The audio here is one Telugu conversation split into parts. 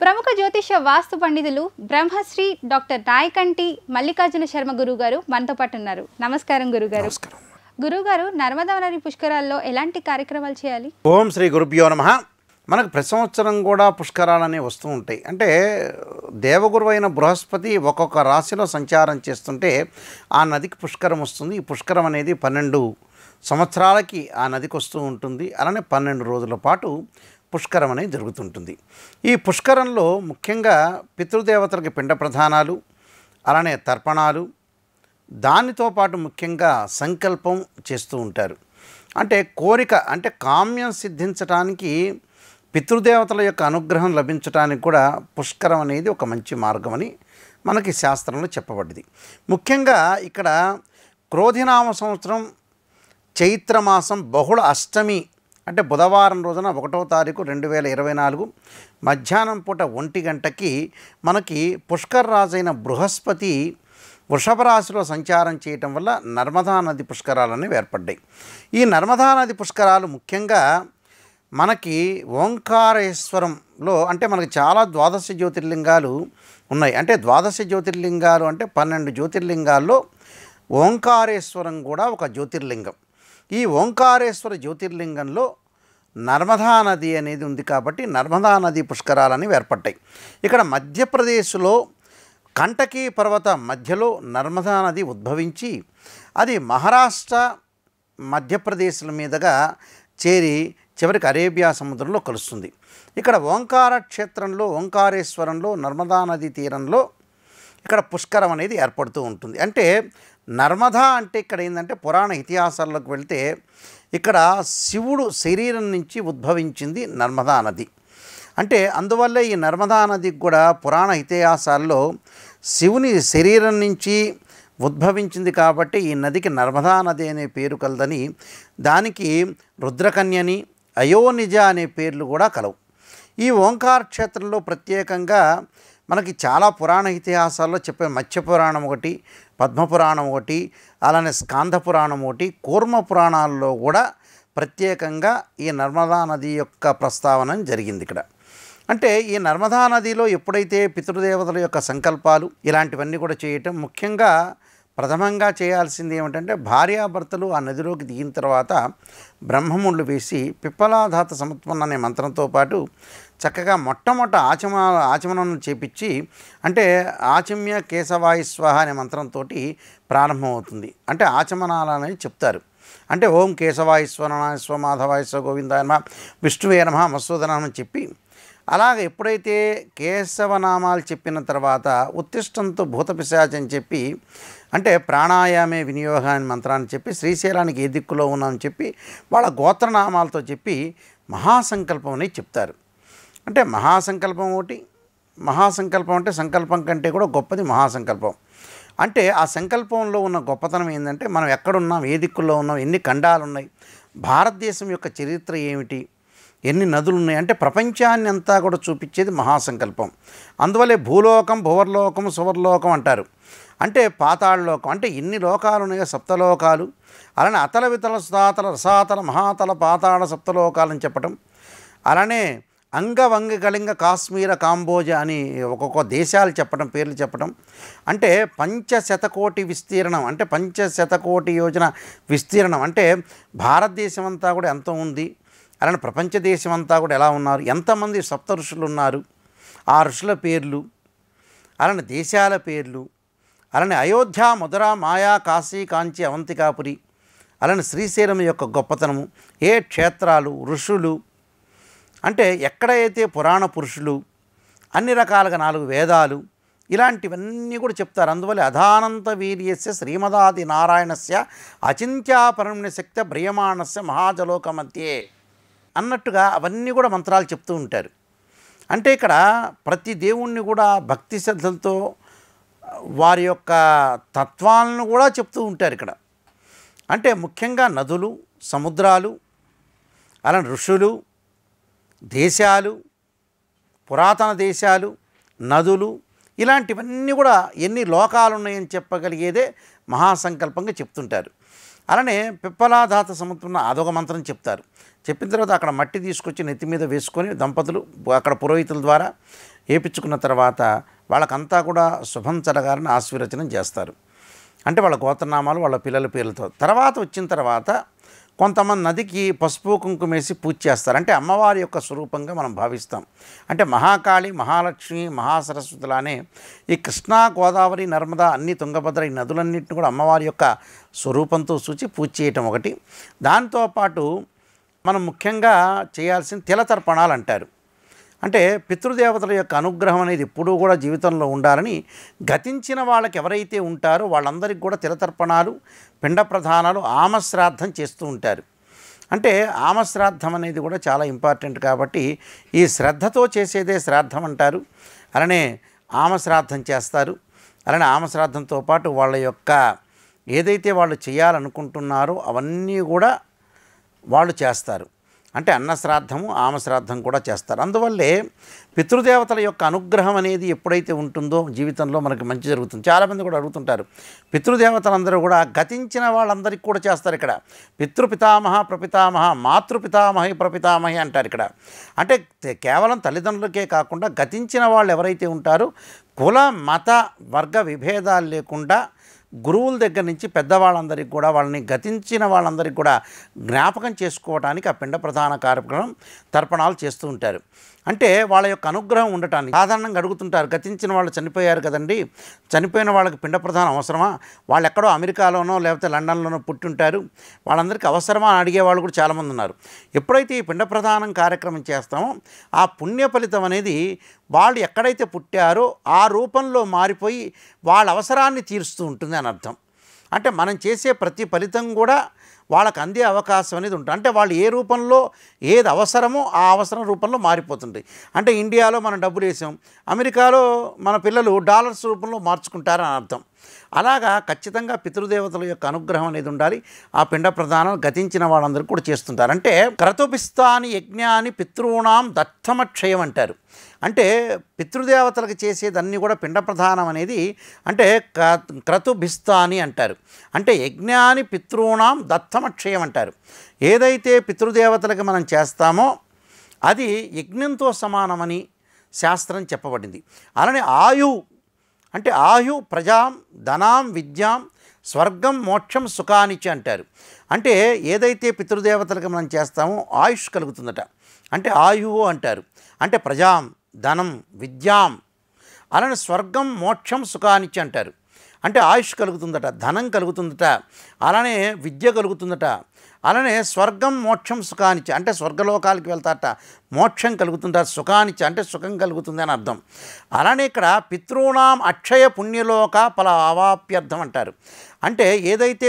ప్రముఖ జ్యోతిష వాస్తు పండితులు బ్రహ్మశ్రీ డాక్టర్ నాయకంటి మల్లికార్జున శర్మ గురుగారు మనతో పాటు ఉన్నారు. నమస్కారం గురుగారు. గురుగారు, నర్మదా నది పుష్కరాల్లో ఎలాంటి కార్యక్రమాలు చేయాలి? ఓం శ్రీ గురుభ్యో నమః. మనకు ప్రతి సంవత్సరం కూడా పుష్కరాలు వస్తూ ఉంటాయి. అంటే దేవగురువైన బృహస్పతి ఒక్కొక్క రాశిలో సంచారం చేస్తుంటే ఆ నదికి పుష్కరం వస్తుంది. ఈ పుష్కరం అనేది 12 సంవత్సరాలకి ఆ నదికి వస్తూ ఉంటుంది. అలానే 12 రోజుల పాటు పుష్కరం అనేది జరుగుతుంటుంది. ఈ పుష్కరంలో ముఖ్యంగా పితృదేవతలకి పిండ ప్రధానాలు, అలానే తర్పణాలు, దానితో పాటు ముఖ్యంగా సంకల్పం చేస్తూ ఉంటారు. అంటే కోరిక, అంటే కామ్యం సిద్ధించడానికి, పితృదేవతల యొక్క అనుగ్రహం లభించడానికి కూడా పుష్కరం అనేది ఒక మంచి మార్గం అని మనకి శాస్త్రంలో చెప్పబడింది. ముఖ్యంగా ఇక్కడ క్రోధినామ సంవత్సరం చైత్రమాసం బహుళ అష్టమి అంటే బుధవారం రోజున 1వ తారీఖు 2024 మధ్యాహ్నం పూట 1 గంటకి మనకి పుష్కర రాజైన బృహస్పతి వృషభ రాశిలో సంచారం చేయటం వల్ల నర్మదా నది పుష్కరాలు అనేవి ఏర్పడ్డాయి. ఈ నర్మదా నది పుష్కరాలు ముఖ్యంగా మనకి ఓంకారేశ్వరంలో, అంటే మనకి చాలా ద్వాదశ జ్యోతిర్లింగాలు ఉన్నాయి. అంటే ద్వాదశ జ్యోతిర్లింగాలు అంటే 12 జ్యోతిర్లింగాల్లో ఓంకారేశ్వరం కూడా ఒక జ్యోతిర్లింగం. ఈ ఓంకారేశ్వర జ్యోతిర్లింగంలో నర్మదా నది అనేది ఉంది కాబట్టి నర్మదా నది పుష్కరాలని ఏర్పడ్డాయి. ఇక్కడ మధ్యప్రదేశ్లో కంటకీ పర్వత మధ్యలో నర్మదా నది ఉద్భవించి అది మహారాష్ట్ర, మధ్యప్రదేశ్ల మీదుగా చేరి చివరికి అరేబియా సముద్రంలో కలుస్తుంది. ఇక్కడ ఓంకార క్షేత్రంలో, ఓంకారేశ్వరంలో, నర్మదా నది తీరంలో ఇక్కడ పుష్కరం అనేది ఏర్పడుతూ ఉంటుంది. అంటే నర్మదా అంటే ఇక్కడ ఏంటంటే పురాణ ఇతిహాసాల్లోకి వెళ్తే ఇక్కడ శివుడు శరీరం నుంచి ఉద్భవించింది నర్మదా నది. అంటే అందువల్లే ఈ నర్మదా నదికి కూడా పురాణ ఇతిహాసాల్లో శివుని శరీరం నుంచి ఉద్భవించింది కాబట్టి ఈ నదికి నర్మదా నది అనే పేరు కలదని, దానికి రుద్రకన్యని, అయోనిజ అనే పేర్లు కూడా కలవు. ఈ ఓంకార క్షేత్రంలో ప్రత్యేకంగా మనకి చాలా పురాణ ఇతిహాసాల్లో చెప్పే మత్స్య పురాణం ఒకటి, పద్మపురాణం ఒకటి, అలానే స్కాంద పురాణం ఒకటి, కూర్మ పురాణాల్లో కూడా ప్రత్యేకంగా ఈ నర్మదా నది యొక్క ప్రస్తావన జరిగింది ఇక్కడ. అంటే ఈ నర్మదా నదిలో ఎప్పుడైతే పితృదేవతల యొక్క సంకల్పాలు ఇలాంటివన్నీ కూడా చేయటం, ముఖ్యంగా ప్రథమంగా చేయాల్సింది ఏమిటంటే భార్యాభర్తలు ఆ నదిలోకి దిగిన తర్వాత బ్రహ్మముళ్ళు వేసి పిప్పలాధాత సముత్పన్న అనే మంత్రంతో పాటు చక్కగా మొట్టమొదట ఆచమనం చేపించి, అంటే ఆచమ్య కేశవాయ స్వాహ అనే మంత్రంతో ప్రారంభమవుతుంది. అంటే ఆచమనాలు అనేది చెప్తారు. అంటే ఓం కేశవాయ స్వనాయ స్వ మాధవాయ స్వ గోవిందాయ నమః విష్ణువే నమః మత్సూదనం అని చెప్పి, అలాగే ఎప్పుడైతే కేశవనామాలు చెప్పిన తర్వాత ఉత్తిష్టంతో భూతపిశాచం అని చెప్పి, అంటే ప్రాణాయామే వినియోగాన్ని మంత్రాన్ని చెప్పి, శ్రీశైలానికి ఏ దిక్కులో ఉన్నామని చెప్పి వాళ్ళ గోత్రనామాలతో చెప్పి మహాసంకల్పం అనేది చెప్తారు. అంటే మహాసంకల్పం ఒకటి, మహాసంకల్పం అంటే సంకల్పం కంటే కూడా గొప్పది మహాసంకల్పం. అంటే ఆ సంకల్పంలో ఉన్న గొప్పతనం ఏంటంటే మనం ఎక్కడున్నాం, ఏ దిక్కుల్లో ఉన్నాం, ఎన్ని ఖండాలు ఉన్నాయి, భారతదేశం యొక్క చరిత్ర ఏమిటి, ఎన్ని నదులు ఉన్నాయి, అంటే ప్రపంచాన్ని అంతా కూడా చూపించేది మహాసంకల్పం. అందువల్లే భూలోకం, భువర్లోకం, సువర్లోకం అంటారు. అంటే పాతాళలోకం, అంటే ఎన్ని లోకాలు ఉన్నాయో సప్తలోకాలు, అలానే అతల వితల సుధాతల రసాతల మహాతల పాతాళ సప్తలోకాలని చెప్పటం, అలానే అంగవంగ కళింగ కాశ్మీర కాంబోజ అని ఒక్కొక్క దేశాలు చెప్పడం, పేర్లు చెప్పడం. అంటే 500,000,000 విస్తీర్ణం, అంటే 500,000,000 యోజన విస్తీర్ణం. అంటే భారతదేశం అంతా కూడా ఎంత ఉంది, అలానే ప్రపంచ దేశం అంతా కూడా ఎలా ఉన్నారు, ఎంతమంది సప్త ఋషులు ఉన్నారు, ఆ ఋషుల పేర్లు, అలానే దేశాల పేర్లు, అలానే అయోధ్య, మధుర, మాయా, కాశీ, కాంచి, అవంతికాపురి, అలానే శ్రీశైలం యొక్క గొప్పతనము, ఏ క్షేత్రాలు, ఋషులు, అంటే ఎక్కడైతే పురాణ పురుషులు, అన్ని రకాలుగా 4 వేదాలు, ఇలాంటివన్నీ కూడా చెప్తారు. అందువల్ల అధానంత వీర్యస్య శ్రీమదాది నారాయణస్య అచింత్యాపరమ్య శక్తి బ్రియమాణస్య మహాజలోక మధ్యే అన్నట్టుగా అవన్నీ కూడా మంత్రాలు చెప్తూ ఉంటారు. అంటే ఇక్కడ ప్రతి దేవుణ్ణి కూడా భక్తి శ్రద్ధలతో వారి యొక్క తత్వాలను కూడా చెప్తూ ఉంటారు ఇక్కడ. అంటే ముఖ్యంగా నదులు, సముద్రాలు, అలానే ఋషులు, దేశాలు, పురాతన దేశాలు, నదులు, ఇలాంటివన్నీ కూడా ఎన్ని లోకాలు ఉన్నాయని చెప్పగలిగేదే మహాసంకల్పంగా చెప్తుంటారు. అలానే పిప్పలాధాత సముద్రం అదొక మంత్రం చెప్తారు. చెప్పిన తర్వాత అక్కడ మట్టి తీసుకొచ్చి నెత్తి మీద వేసుకొని దంపతులు అక్కడ పురోహితుల ద్వారా వేయించుకున్న తర్వాత వాళ్ళకంతా కూడా శుభం జరగాలని ఆశీర్వచనం చేస్తారు. అంటే వాళ్ళ గోత్రనామాలు వాళ్ళ పిల్లల పేర్లతో. తర్వాత వచ్చిన తర్వాత కొంతమంది నదికి పసుపు కుంకుమ వేసి పూజ చేస్తారు. అంటే అమ్మవారి యొక్క స్వరూపంగా మనం భావిస్తాం. అంటే మహాకాళి, మహాలక్ష్మి, మహాసరస్వతిలానే ఈ కృష్ణా, గోదావరి, నర్మదా అన్ని తుంగభద్ర ఈ నదులన్నింటినీ కూడా అమ్మవారి యొక్క స్వరూపంతో సూచి పూజ చేయటం ఒకటి. దాంతోపాటు మనం ముఖ్యంగా చేయాల్సిన తిలతర్పణాలు అంటారు. అంటే పితృదేవతల యొక్క అనుగ్రహం అనేది ఎప్పుడూ కూడా జీవితంలో ఉండాలని గతించిన వాళ్ళకి ఎవరైతే ఉంటారో వాళ్ళందరికీ కూడా తిలతర్పణాలు, పిండ ప్రధానాలు, ఆమశ్రాద్ధం చేస్తూ ఉంటారు. అంటే ఆమశ్రాద్ధం అనేది కూడా చాలా ఇంపార్టెంట్ కాబట్టి ఈ శ్రద్ధతో చేసేదే శ్రాద్ధం అంటారు. అలానే ఆమశ్రాద్ధం చేస్తారు. అలానే ఆమశ్రాద్ధంతో పాటు వాళ్ళ యొక్క ఏదైతే వాళ్ళు చేయాలనుకుంటున్నారో అవన్నీ కూడా వాళ్ళు చేస్తారు. అంటే అన్నశ్రాద్ధము, ఆమశ్రాద్ధం కూడా చేస్తారు. అందువల్లే పితృదేవతల యొక్క అనుగ్రహం అనేది ఎప్పుడైతే ఉంటుందో జీవితంలో మనకి మంచి జరుగుతుంది. చాలామంది కూడా అడుగుతుంటారు, పితృదేవతలందరూ కూడా గతించిన వాళ్ళందరికీ కూడా చేస్తారు. ఇక్కడ పితృపితామహ, ప్రపితామహ, మాతృపితామహి, ప్రపితామహి అంటారు. ఇక్కడ అంటే కేవలం తల్లిదండ్రులకే కాకుండా గతించిన వాళ్ళు ఎవరైతే ఉంటారో కుల, మత, వర్గ విభేదాలు లేకుండా గురువుల దగ్గర నుంచి పెద్దవాళ్ళందరికీ కూడా వాళ్ళని గతించిన వాళ్ళందరికీ కూడా జ్ఞాపకం చేసుకోవడానికి ఆ పిండ ప్రధాన కార్యక్రమం తర్పణాలు చేస్తూ ఉంటారు. అంటే వాళ్ళ యొక్క అనుగ్రహం ఉండటానికి సాధారణంగా అడుగుతుంటారు, గతించిన వాళ్ళు చనిపోయారు కదండి, చనిపోయిన వాళ్ళకి పిండ ప్రధానం అవసరమా, వాళ్ళు ఎక్కడో అమెరికాలోనో లేకపోతే లండన్లోనో పుట్టి ఉంటారు, వాళ్ళందరికీ అవసరమా అని అడిగేవాళ్ళు కూడా చాలామంది ఉన్నారు. ఎప్పుడైతే ఈ పిండ ప్రధానం కార్యక్రమం చేస్తామో ఆ పుణ్య ఫలితం అనేది వాళ్ళు ఎక్కడైతే పుట్టారో ఆ రూపంలో మారిపోయి వాళ్ళ అవసరాన్ని తీరుస్తూ ఉంటుంది అని అర్థం. అంటే మనం చేసే ప్రతి ఫలితం కూడా వాళ్ళకు అందే అవకాశం అనేది ఉంటుంది. అంటే వాళ్ళు ఏ రూపంలో ఏది అవసరమో ఆ అవసరం రూపంలో మారిపోతుంది. అంటే ఇండియాలో మనం డబ్బులు వేసాం, అమెరికాలో మన పిల్లలు డాలర్స్ రూపంలో మార్చుకుంటారని అర్థం. అలాగా ఖచ్చితంగా పితృదేవతల యొక్క అనుగ్రహం అనేది ఉండాలి. ఆ పిండ ప్రధానం గతించిన వాళ్ళందరూ కూడా చేస్తుంటారు. అంటే క్రతుపిస్తాని యజ్ఞాని పితృణాం దత్తమక్షయం అంటారు. అంటే పితృదేవతలకు చేసేదన్నీ కూడా పిండ ప్రధానం అనేది అంటే క్రతుభిస్తాని అంటారు. అంటే యజ్ఞాని పితృణాం దత్తమక్షయం అంటారు. ఏదైతే పితృదేవతలకు మనం చేస్తామో అది యజ్ఞంతో సమానమని శాస్త్రం చెప్పబడింది. అలానే అంటే ఆయు ప్రజాం ధనాం విద్యాం స్వర్గం మోక్షం సుఖానిచ్చి అంటారు. అంటే ఏదైతే పితృదేవతలకు మనం చేస్తామో ఆయుష్ కలుగుతుందట. అంటే ఆయువు అంటారు. అంటే ప్రజాం, ధనం, విద్యాం, అలానే స్వర్గం మోక్షం సుఖానిచ్చి అంటారు. అంటే ఆయుష్ కలుగుతుందట, ధనం కలుగుతుందట, అలానే విద్య కలుగుతుందట, అలానే స్వర్గం మోక్షం సుఖానిచ్చి అంటే స్వర్గలోకాలకి వెళ్తారట, మోక్షం కలుగుతుందట, సుఖానిచ్చి అంటే సుఖం కలుగుతుంది అని అర్థం. అలానే ఇక్కడ పితృణాం అక్షయ పుణ్యలోక ఫల అవాప్యర్థం అంటారు. అంటే ఏదైతే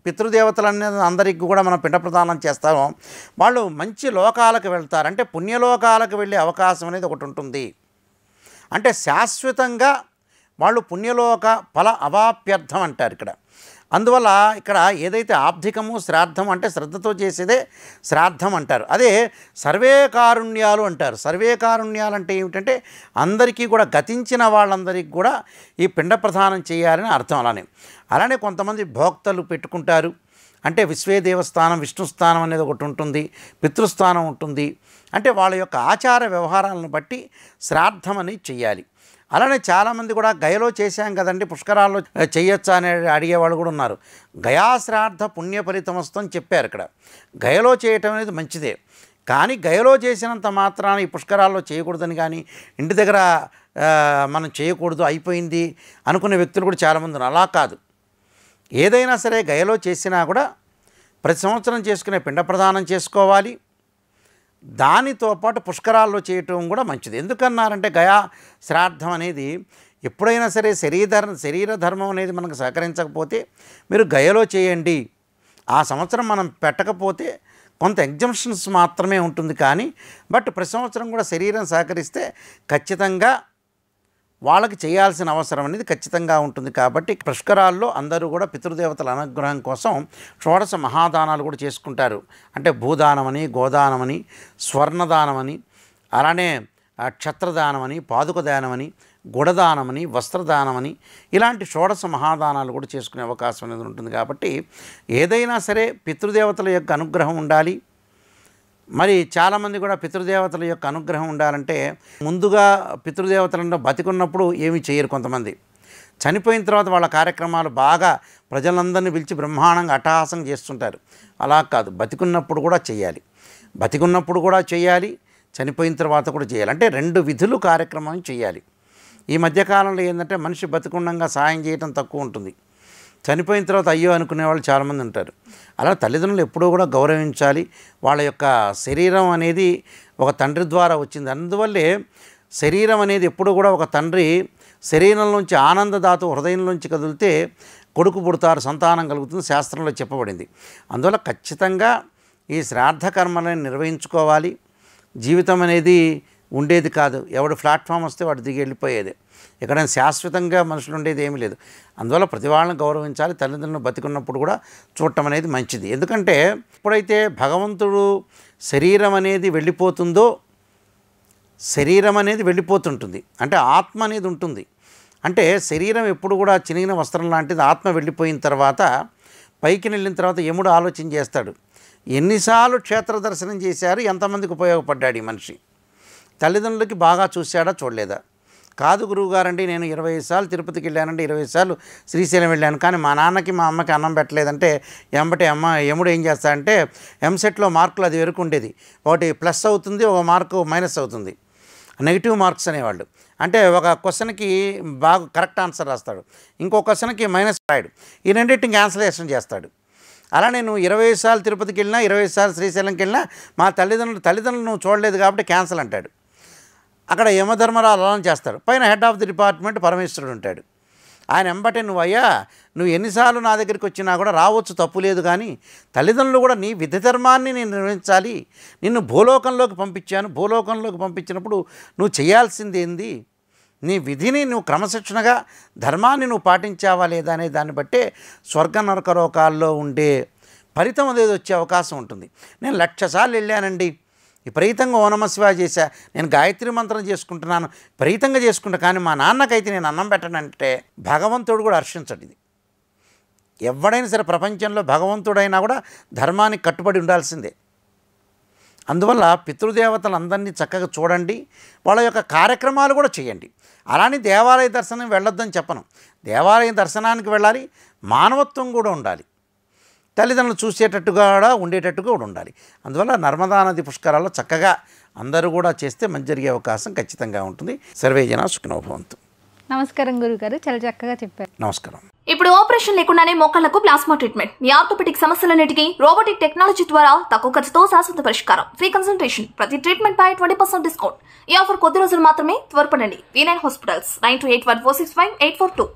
పితృదేవతలనేది అందరికీ కూడా మనం పిండ ప్రదానం చేస్తామో వాళ్ళు మంచి లోకాలకు వెళ్తారు. అంటే పుణ్యలోకాలకు వెళ్ళే అవకాశం అనేది ఒకటి ఉంటుంది. అంటే శాశ్వతంగా వాళ్ళు పుణ్యలోక ఫల అవాప్యర్థం అంటారు ఇక్కడ. అందువల్ల ఇక్కడ ఏదైతే ఆబ్ధికము శ్రాద్ధం అంటే శ్రద్ధతో చేసేదే శ్రాద్ధం అంటారు. అదే సర్వే కారుణ్యాలు అంటారు. సర్వే కారుణ్యాలు అంటే ఏమిటంటే అందరికీ కూడా గతించిన వాళ్ళందరికీ కూడా ఈ పిండ ప్రదానం చేయాలని అర్థం. అలానే కొంతమంది భోక్తలు పెట్టుకుంటారు. అంటే విశ్వే దేవస్థానం, విష్ణు స్థానం అనేది ఒకటి ఉంటుంది, పితృస్థానం ఉంటుంది. అంటే వాళ్ళ యొక్క ఆచార వ్యవహారాలను బట్టి శ్రాద్ధం అనేది చెయ్యాలి. అలానే చాలామంది కూడా గయలో చేశాం కదండి పుష్కరాల్లో చేయొచ్చా అని అడిగేవాళ్ళు కూడా ఉన్నారు. గయాశ్రాద్ధ పుణ్యఫలితం వస్తుందని చెప్పారు. ఇక్కడ గయలో చేయటం అనేది మంచిదే, కానీ గయలో చేసినంత మాత్రాన ఈ పుష్కరాల్లో చేయకూడదని కానీ ఇంటి దగ్గర మనం చేయకూడదు అయిపోయింది అనుకునే వ్యక్తులు కూడా చాలామంది ఉన్నారు. అలా కాదు, ఏదైనా సరే గయలో చేసినా కూడా ప్రతి సంవత్సరం చేసుకునే పిండ ప్రదానం చేసుకోవాలి. దానితో పాటు పుష్కరాల్లో చేయటం కూడా మంచిది. ఎందుకన్నారంటే గయా శ్రాద్ధం అనేది ఎప్పుడైనా సరే శరీర ధర్మం అనేది మనకు సహకరించకపోతే మీరు గయలో చేయండి. ఆ సంవత్సరం మనం పెట్టకపోతే కొంత ఎగ్జంప్షన్స్ మాత్రమే ఉంటుంది, కానీ ప్రతి సంవత్సరం కూడా శరీరం సహకరిస్తే ఖచ్చితంగా వాళ్ళకి చేయాల్సిన అవసరం అనేది ఖచ్చితంగా ఉంటుంది. కాబట్టి పుష్కరాల్లో అందరూ కూడా పితృదేవతల అనుగ్రహం కోసం షోడశ మహాదానాలు కూడా చేసుకుంటారు. అంటే భూదానమని, గోదానమని, స్వర్ణదానమని, అలానే క్షత్రదానమని, పాదుకదానమని, గుడదానమని, వస్త్రదానమని ఇలాంటి షోడశ మహాదానాలు కూడా చేసుకునే అవకాశం అనేది ఉంటుంది. కాబట్టి ఏదైనా సరే పితృదేవతల యొక్క అనుగ్రహం ఉండాలి. మరి చాలామంది కూడా పితృదేవతల యొక్క అనుగ్రహం ఉండాలంటే ముందుగా పితృదేవతలను బతికున్నప్పుడు ఏమీ చేయరు కొంతమంది. చనిపోయిన తర్వాత వాళ్ళ కార్యక్రమాలు బాగా ప్రజలందరినీ పిలిచి బ్రహ్మాండంగా అట్టహాసం చేస్తుంటారు. అలా కాదు, బతికున్నప్పుడు కూడా చేయాలి. బతికున్నప్పుడు కూడా చేయాలి, చనిపోయిన తర్వాత కూడా చేయాలి. అంటే 2 విధులు కార్యక్రమం చేయాలి. ఈ మధ్యకాలంలో ఏంటంటే మనిషి బతికుండంగా సాయం చేయటం తక్కువ ఉంటుంది, చనిపోయిన తర్వాత అయ్యో అనుకునే వాళ్ళు చాలామంది ఉంటారు. అలా తల్లిదండ్రులు ఎప్పుడూ కూడా గౌరవించాలి. వాళ్ళ యొక్క శరీరం అనేది ఒక తండ్రి ద్వారా వచ్చింది. అందువల్లే శరీరం అనేది ఎప్పుడు కూడా ఒక తండ్రి శరీరంలోంచి ఆనందదాతు హృదయంలోంచి కదిలితే కొడుకు పుడతారు, సంతానం కలుగుతుంది, శాస్త్రంలో చెప్పబడింది. అందువల్ల ఖచ్చితంగా ఈ శ్రాద్ధ కర్మలను నిర్వహించుకోవాలి. జీవితం అనేది ఉండేది కాదు, ఎవడు ప్లాట్ఫామ్ వస్తే వాడు దిగి వెళ్ళిపోయేది. ఎక్కడైనా శాశ్వతంగా మనుషులు ఉండేది ఏమీ లేదు. అందువల్ల ప్రతి వాళ్ళని గౌరవించాలి. తల్లిదండ్రులను బతికున్నప్పుడు కూడా చూడటం అనేది మంచిది. ఎందుకంటే ఎప్పుడైతే భగవంతుడు శరీరం అనేది వెళ్ళిపోతుందో, శరీరం అనేది వెళ్ళిపోతుంటుంది, అంటే ఆత్మ అనేది ఉంటుంది. అంటే శరీరం ఎప్పుడు కూడా చినిగిన వస్త్రం లాంటిది. ఆత్మ వెళ్ళిపోయిన తర్వాత పైకి వెళ్ళిన తర్వాత యముడు ఆలోచన చేస్తాడు, ఎన్నిసార్లు క్షేత్ర దర్శనం చేశారు, ఎంతమందికి ఉపయోగపడ్డాడు ఈ మనిషి, తల్లిదండ్రులకి బాగా చూశాడా చూడలేదా. కాదు గురువుగారండి, నేను 25 సార్లు తిరుపతికి వెళ్ళానండి, 20 సార్లు శ్రీశైలం వెళ్ళాను, కానీ మా నాన్నకి మా అమ్మకి అన్నం పెట్టలేదంటే ఎంబటి యముడు ఏం చేస్తాడంటే ఎంసెట్లో మార్కులు అది వరకు ఉండేది, ఒకటి ప్లస్ అవుతుంది, ఒక మార్కు మైనస్ అవుతుంది, నెగిటివ్ మార్క్స్ అనేవాళ్ళు. అంటే ఒక క్వశ్చన్కి బాగా కరెక్ట్ ఆన్సర్ రాస్తాడు, ఇంకో క్వశ్చన్కి మైనస్ రాయడు, ఈ రెండింటికి క్యాన్సలేషన్ చేస్తాడు. అలా నేను 20 సార్లు తిరుపతికి వెళ్ళినా, 20 సార్లు శ్రీశైలంకి వెళ్ళినా మా తల్లిదండ్రులు నువ్వు చూడలేదు కాబట్టి క్యాన్సల్ అంటాడు. అక్కడ యమధర్మరాలు అలా చేస్తాడు. పైన హెడ్ ఆఫ్ ది డిపార్ట్మెంట్ పరమేశ్వరుడు ఉంటాడు. ఆయన ఎంబటే నువ్వు ఎన్నిసార్లు నా దగ్గరికి వచ్చినా కూడా రావచ్చు, తప్పు లేదు, కానీ తల్లిదండ్రులు కూడా నీ విధి ధర్మాన్ని నేను నిర్వహించాలి, నిన్ను భూలోకంలోకి పంపించాను, భూలోకంలోకి పంపించినప్పుడు నువ్వు చేయాల్సింది ఏంది, నీ విధిని నువ్వు క్రమశిక్షణగా ధర్మాన్ని నువ్వు పాటించావా లేదా అనే దాన్ని బట్టే స్వర్గ నరకలోకాల్లో ఉండే ఫలితం అనేది వచ్చే అవకాశం ఉంటుంది. నేను 1,00,000 సార్లు వెళ్ళానండి, విపరీతంగా ఓ నమః శివాయ చేశా, నేను గాయత్రి మంత్రం చేసుకుంటున్నాను, విపరీతంగా చేసుకుంటా, కానీ మా నాన్నకైతే నేను అన్నం పెట్టనంటే భగవంతుడు కూడా హర్షించడు. ఇది ఎవడైనా సరే ప్రపంచంలో భగవంతుడైనా కూడా ధర్మానికి కట్టుబడి ఉండాల్సిందే. అందువల్ల పితృదేవతలందరినీ చక్కగా చూడండి, వాళ్ళ యొక్క కార్యక్రమాలు కూడా చేయండి. అలానే దేవాలయ దర్శనం వెళ్ళొద్దని చెప్పను, దేవాలయ దర్శనానికి వెళ్ళాలి, మానవత్వం కూడా ఉండాలి, తల్లిదండ్రులు చూసేటట్టుగా కూడా ఉండేటట్టుగా కూడా ఉండాలి. అందువల్ల నర్మదా నది పుష్కరాల్లో చక్కగా అందరూ కూడా చేస్తే మంచి జరిగే అవకాశం ఖచ్చితంగా ఉంటుంది. సర్వే జనా సుఖినో భవంతు. నమస్కారం గురుగారు, చాలా చక్కగా చెప్పారు. నమస్కారం. ఇప్పుడు ఆపరేషన్ లేకుండానే మోకాళ్లకు ప్లాస్మా ట్రీట్మెంట్, మీ ఆర్థోపెటిక్ సమస్యలన్నిటికీ రోబోటిక్ టెక్నాలజీ ద్వారా తక్కువ ఖర్చుతో శాశ్వత పరిష్కారం, ఫ్రీ కన్సల్టేషన్, ప్రతి ట్రీట్మెంట్ పై 20% డిస్కౌంట్. ఈ ఆఫర్ కొద్ది రోజులు మాత్రమే, త్వరపడండి. V9 hospitals 9281465842.